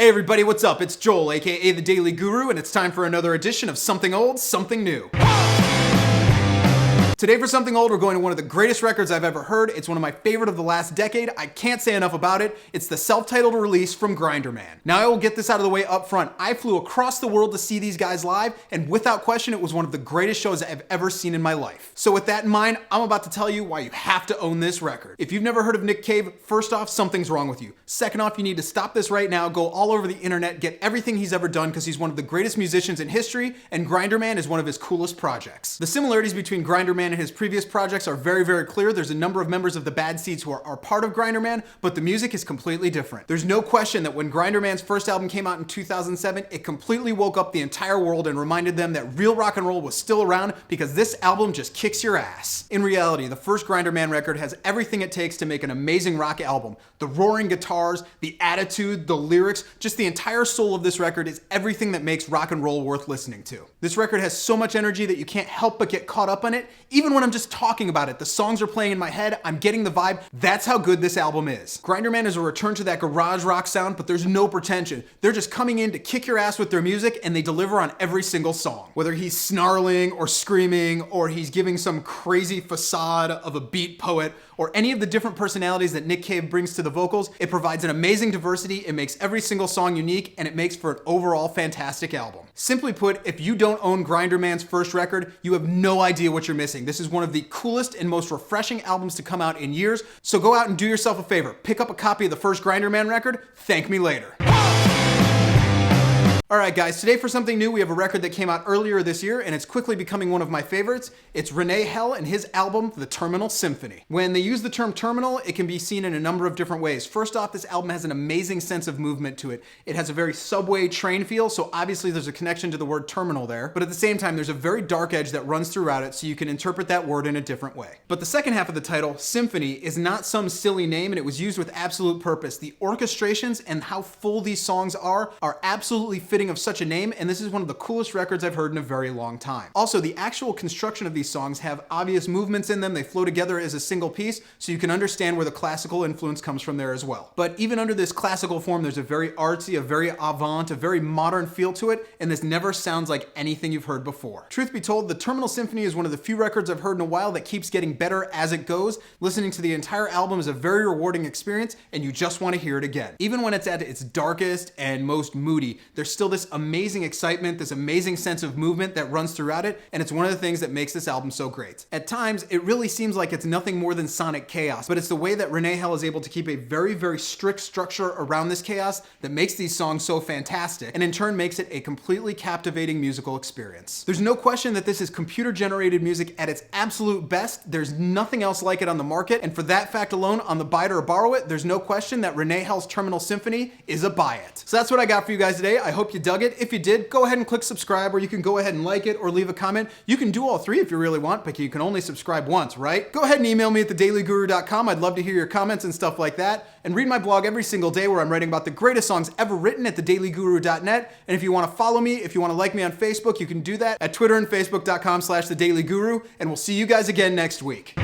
Hey everybody, what's up? It's Joel, aka The Daily Guru, and it's time for another edition of Something Old, Something New. Today for Something Old, we're going to one of the greatest records I've ever heard. It's one of my favorite of the last decade. I can't say enough about it. It's the self-titled release from Grinderman. Now I will get this out of the way up front. I flew across the world to see these guys live, and without question, it was one of the greatest shows I've ever seen in my life. So with that in mind, I'm about to tell you why you have to own this record. If you've never heard of Nick Cave, first off, something's wrong with you. Second off, you need to stop this right now, go all over the internet, get everything he's ever done because he's one of the greatest musicians in history, and Grinderman is one of his coolest projects. The similarities between Grinderman and his previous projects are very, very clear. There's a number of members of the Bad Seeds who are part of Grinderman, but the music is completely different. There's no question that when Grinderman's first album came out in 2007, it completely woke up the entire world and reminded them that real rock and roll was still around because this album just kicks your ass. In reality, the first Grinderman record has everything it takes to make an amazing rock album. The roaring guitars, the attitude, the lyrics, just the entire soul of this record is everything that makes rock and roll worth listening to. This record has so much energy that you can't help but get caught up on it. Even when I'm just talking about it, the songs are playing in my head, I'm getting the vibe. That's how good this album is. Grinderman is a return to that garage rock sound, but there's no pretension. They're just coming in to kick your ass with their music, and they deliver on every single song. Whether he's snarling or screaming, or he's giving some crazy facade of a beat poet, or any of the different personalities that Nick Cave brings to the vocals, it provides an amazing diversity, it makes every single song unique, and it makes for an overall fantastic album. Simply put, if you don't own Grinderman's first record, you have no idea what you're missing. This is one of the coolest and most refreshing albums to come out in years, so go out and do yourself a favor. Pick up a copy of the first Grinderman record, thank me later. Alright guys, today for something new, we have a record that came out earlier this year and it's quickly becoming one of my favorites. It's Rene Hell and his album, The Terminal Symphony. When they use the term terminal, it can be seen in a number of different ways. First off, this album has an amazing sense of movement to it. It has a very subway train feel, so obviously there's a connection to the word terminal there, but at the same time there's a very dark edge that runs throughout it, so you can interpret that word in a different way. But the second half of the title, Symphony, is not some silly name and it was used with absolute purpose. The orchestrations and how full these songs are absolutely fitting of such a name, and this is one of the coolest records I've heard in a very long time. Also, the actual construction of these songs have obvious movements in them. They flow together as a single piece, so you can understand where the classical influence comes from there as well. But even under this classical form, there's a very artsy, a very avant, a very modern feel to it, and this never sounds like anything you've heard before. Truth be told, the Terminal Symphony is one of the few records I've heard in a while that keeps getting better as it goes. Listening to the entire album is a very rewarding experience, and you just want to hear it again. Even when it's at its darkest and most moody, there's still this amazing excitement, this amazing sense of movement that runs throughout it, and it's one of the things that makes this album so great. At times, it really seems like it's nothing more than sonic chaos, but it's the way that Rene Hell is able to keep a very, very strict structure around this chaos that makes these songs so fantastic, and in turn makes it a completely captivating musical experience. There's no question that this is computer-generated music at its absolute best. There's nothing else like it on the market, and for that fact alone, on the buy it or borrow it, there's no question that Rene Hell's Terminal Symphony is a buy it. So that's what I got for you guys today. I hope you dug it. If you did, go ahead and click subscribe, or you can go ahead and like it or leave a comment. You can do all three if you really want, but you can only subscribe once, right? Go ahead and email me at thedailyguru.com. I'd love to hear your comments and stuff like that. And read my blog every single day where I'm writing about the greatest songs ever written at thedailyguru.net. And if you want to follow me, if you want to like me on Facebook, you can do that at Twitter and Facebook.com/thedailyguru. And we'll see you guys again next week.